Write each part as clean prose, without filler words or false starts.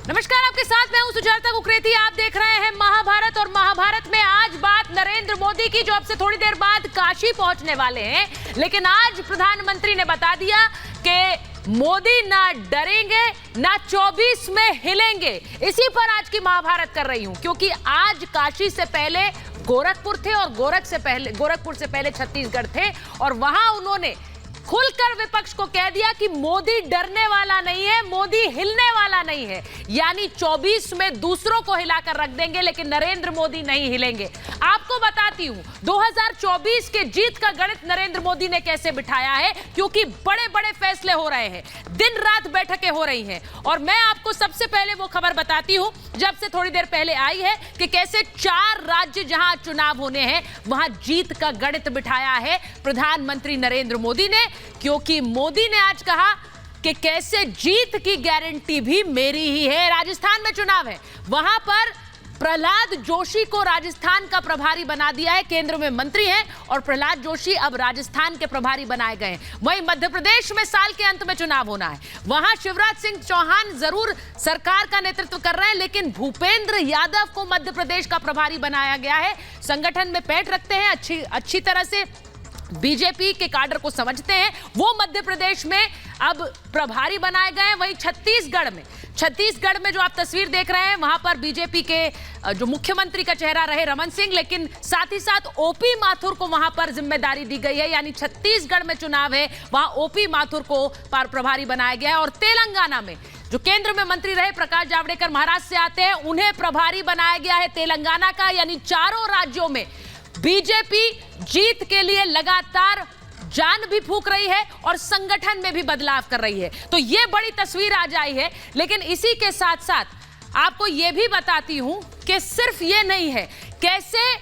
नमस्कार, आपके साथ मैं हूं सुजाता कुकरेती। आप देख रहे हैं महाभारत और महाभारत में आज बात नरेंद्र मोदी की, जो अब से थोड़ी देर बाद काशी पहुंचने वाले हैं। लेकिन आज प्रधानमंत्री ने बता दिया कि मोदी ना डरेंगे ना 24 में हिलेंगे। इसी पर आज की महाभारत कर रही हूं, क्योंकि आज काशी से पहले गोरखपुर थे और गोरखपुर से पहले छत्तीसगढ़ थे और वहां उन्होंने खुलकर विपक्ष को कह दिया कि मोदी डरने वाला नहीं है, मोदी हिलने वाला नहीं है। यानी 24 में दूसरों को हिलाकर रख देंगे, लेकिन नरेंद्र मोदी नहीं हिलेंगे। आपको बताती हूं 2024 के जीत का गणित नरेंद्र मोदी ने कैसे बिठाया है, क्योंकि बड़े बड़े फैसले हो रहे हैं, दिन रात बैठकें हो रही हैं। और मैं आपको सबसे पहले वो खबर बताती हूं जब से थोड़ी देर पहले आई है कि कैसे 4 राज्य जहां चुनाव होने हैं वहां जीत का गणित बिठाया है प्रधानमंत्री नरेंद्र मोदी ने। क्योंकि मोदी ने आज कहा कि कैसे जीत की गारंटी भी मेरी ही है। राजस्थान में चुनाव है, वहां पर प्रहलाद जोशी को राजस्थान का प्रभारी बना दिया है। केंद्र में मंत्री हैं और प्रहलाद जोशी अब राजस्थान के प्रभारी बनाए गए हैं। वहीं मध्य प्रदेश में साल के अंत में चुनाव होना है, वहां शिवराज सिंह चौहान जरूर सरकार का नेतृत्व कर रहे हैं, लेकिन भूपेंद्र यादव को मध्य प्रदेश का प्रभारी बनाया गया है। संगठन में पैठ रखते हैं, अच्छी तरह से बीजेपी के काडर को समझते हैं, वो मध्य प्रदेश में अब प्रभारी बनाए गए हैं। वहीं छत्तीसगढ़ में जो आप तस्वीर देख रहे हैं, वहां पर बीजेपी के जो मुख्यमंत्री का चेहरा रहे रमन सिंह, लेकिन साथ ही साथ ओपी माथुर को वहां पर जिम्मेदारी दी गई है। यानी छत्तीसगढ़ में चुनाव है, वहां ओपी माथुर को प्रभारी बनाया गया है। और तेलंगाना में जो केंद्र में मंत्री रहे प्रकाश जावड़ेकर महाराष्ट्र से आते हैं, उन्हें प्रभारी बनाया गया है तेलंगाना का। यानी चारों राज्यों में बीजेपी जीत के लिए लगातार जान भी फूंक रही है और संगठन में भी बदलाव कर रही है। तो यह बड़ी तस्वीर आज आई है। लेकिन इसी के साथ साथ आपको यह भी बताती हूं कि सिर्फ यह नहीं है, कैसे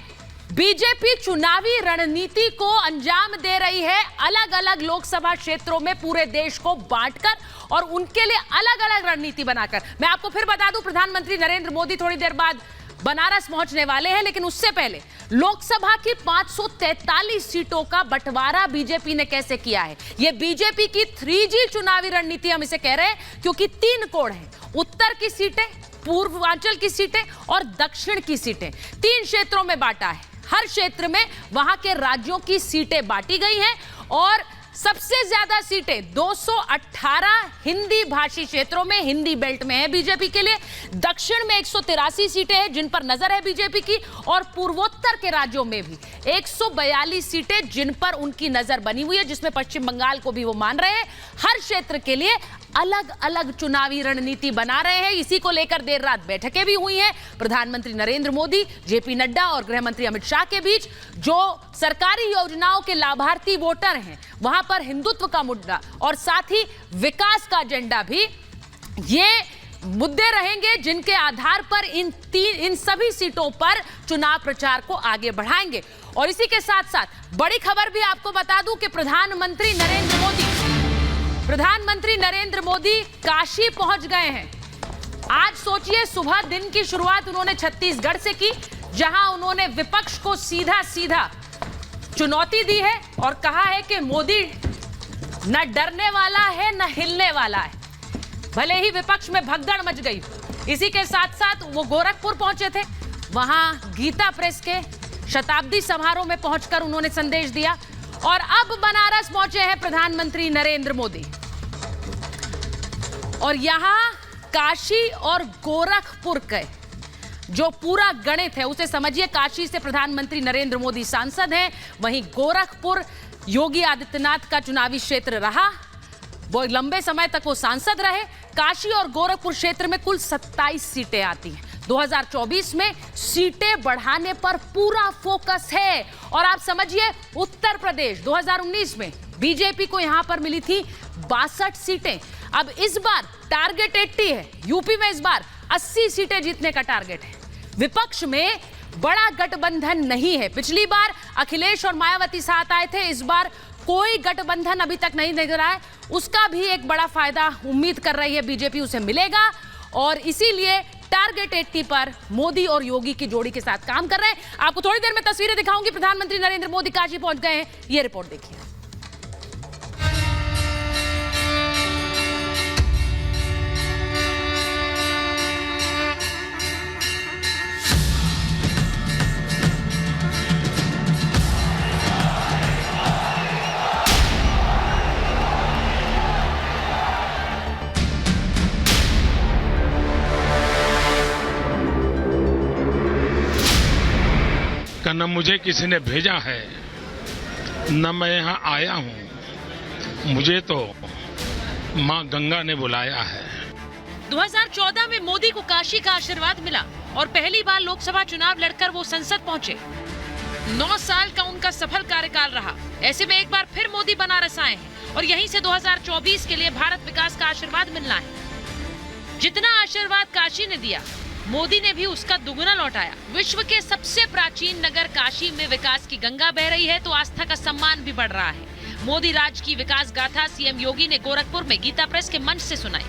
बीजेपी चुनावी रणनीति को अंजाम दे रही है, अलग अलग लोकसभा क्षेत्रों में पूरे देश को बांटकर और उनके लिए अलग अलग रणनीति बनाकर। मैं आपको फिर बता दूं, प्रधानमंत्री नरेंद्र मोदी थोड़ी देर बाद बनारस पहुंचने वाले हैं, लेकिन उससे पहले लोकसभा की 543 सीटों का बंटवारा बीजेपी ने कैसे किया है। यह बीजेपी की 3G चुनावी रणनीति हम इसे कह रहे हैं, क्योंकि 3 कोण हैं, उत्तर की सीटें, पूर्वांचल की सीटें और दक्षिण की सीटें। 3 क्षेत्रों में बांटा है। हर क्षेत्र में वहां के राज्यों की सीटें बांटी गई हैं और सबसे ज्यादा सीटें 218 हिंदी भाषी क्षेत्रों में, हिंदी बेल्ट में है बीजेपी के लिए। दक्षिण में 183 सीटें हैं जिन पर नजर है बीजेपी की, और पूर्वोत्तर के राज्यों में भी 142 सीटें जिन पर उनकी नजर बनी हुई है, जिसमें पश्चिम बंगाल को भी वो मान रहे हैं। हर क्षेत्र के लिए अलग अलग चुनावी रणनीति बना रहे हैं। इसी को लेकर देर रात बैठकें भी हुई हैं प्रधानमंत्री नरेंद्र मोदी, जेपी नड्डा और गृह मंत्री अमित शाह के बीच। जो सरकारी योजनाओं के लाभार्थी वोटर हैं, वहां पर हिंदुत्व का मुद्दा और साथ ही विकास का एजेंडा भी, ये मुद्दे रहेंगे जिनके आधार पर इन सभी सीटों पर चुनाव प्रचार को आगे बढ़ाएंगे। और इसी के साथ साथ बड़ी खबर भी आपको बता दूं कि प्रधानमंत्री नरेंद्र मोदी काशी पहुंच गए हैं। आज सोचिए, सुबह दिन की शुरुआत उन्होंने छत्तीसगढ़ से की, जहां उन्होंने विपक्ष को सीधा चुनौती दी है और कहा है कि मोदी न डरने वाला है न हिलने वाला है। भले ही विपक्ष में भगदड़ मच गई। इसी के साथ साथ वो गोरखपुर पहुंचे थे, वहां गीता प्रेस के शताब्दी समारोह में पहुंचकर उन्होंने संदेश दिया। और अब बनारस पहुंचे हैं प्रधानमंत्री नरेंद्र मोदी। और यहां काशी और गोरखपुर के जो पूरा गणित है उसे समझिए। काशी से प्रधानमंत्री नरेंद्र मोदी सांसद हैं, वहीं गोरखपुर योगी आदित्यनाथ का चुनावी क्षेत्र रहा, वो लंबे समय तक वो सांसद रहे। काशी और गोरखपुर क्षेत्र में कुल 27 सीटें आती हैं। 2024 में सीटें बढ़ाने पर पूरा फोकस है। और आप समझिए, उत्तर प्रदेश 2019 में बीजेपी को यहां पर मिली थी 62 सीटें। अब इस बार टारगेट 80 है। यूपी में इस बार 80 सीटें जीतने का टारगेट है। विपक्ष में बड़ा गठबंधन नहीं है। पिछली बार अखिलेश और मायावती साथ आए थे, इस बार कोई गठबंधन अभी तक नहीं नजर आया। उसका भी एक बड़ा फायदा उम्मीद कर रही है बीजेपी, उसे मिलेगा। और इसीलिए टारगेट 80 पर मोदी और योगी की जोड़ी के साथ काम कर रहे हैं। आपको थोड़ी देर में तस्वीरें दिखाऊंगी। प्रधानमंत्री नरेंद्र मोदी काशी पहुंच गए हैं, ये रिपोर्ट देखिए। कि न मुझे किसी ने भेजा है, न मैं यहाँ आया हूँ, मुझे तो माँ गंगा ने बुलाया है। 2014 में मोदी को काशी का आशीर्वाद मिला और पहली बार लोकसभा चुनाव लड़कर वो संसद पहुंचे। 9 साल का उनका सफल कार्यकाल रहा। ऐसे में एक बार फिर मोदी बनारस आए हैं और यहीं से 2024 के लिए भारत विकास का आशीर्वाद मिलना है। जितना आशीर्वाद काशी ने दिया, मोदी ने भी उसका दुगुना लौटाया। विश्व के सबसे प्राचीन नगर काशी में विकास की गंगा बह रही है तो आस्था का सम्मान भी बढ़ रहा है। मोदी राज की विकास गाथा सीएम योगी ने गोरखपुर में गीता प्रेस के मंच से सुनाई।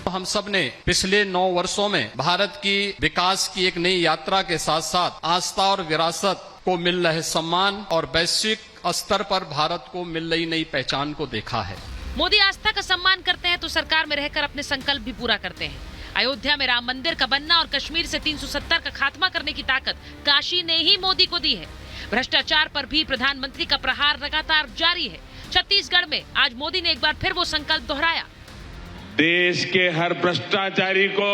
हम सब ने पिछले 9 वर्षों में भारत की विकास की एक नई यात्रा के साथ साथ आस्था और विरासत को मिल रहे सम्मान और वैश्विक स्तर पर भारत को मिल रही नई पहचान को देखा है। मोदी आस्था का सम्मान करते हैं तो सरकार में रहकर अपने संकल्प भी पूरा करते हैं। अयोध्या में राम मंदिर का बनना और कश्मीर से 370 का खात्मा करने की ताकत काशी ने ही मोदी को दी है। भ्रष्टाचार पर भी प्रधानमंत्री का प्रहार लगातार जारी है। छत्तीसगढ़ में आज मोदी ने एक बार फिर वो संकल्प दोहराया। देश के हर भ्रष्टाचारी को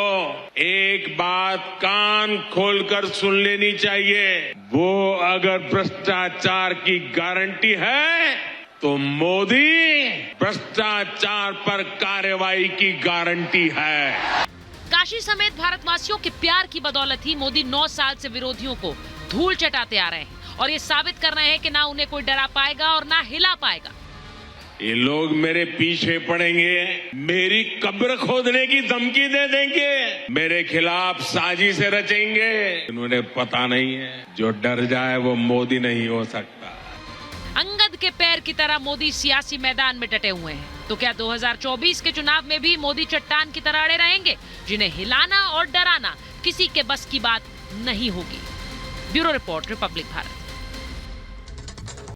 एक बात कान खोलकर सुन लेनी चाहिए, वो अगर भ्रष्टाचार की गारंटी है तो मोदी भ्रष्टाचार पर कार्रवाई की गारंटी है। काशी समेत भारतवासियों के प्यार की बदौलत ही मोदी 9 साल से विरोधियों को धूल चटाते आ रहे हैं और ये साबित कर रहे हैं कि ना उन्हें कोई डरा पाएगा और ना हिला पाएगा। ये लोग मेरे पीछे पड़ेंगे, मेरी कब्र खोदने की धमकी दे देंगे, मेरे खिलाफ साजिश रचेंगे। इन्होंने पता नहीं है, जो डर जाए वो मोदी नहीं हो सकता। अंगद के पैर की तरह मोदी सियासी मैदान में डटे हुए हैं। तो क्या 2024 के चुनाव में भी मोदी चट्टान की तरह अड़े रहेंगे, जिन्हें हिलाना और डराना किसी के बस की बात नहीं होगी। Bureau report, Republic Bharat.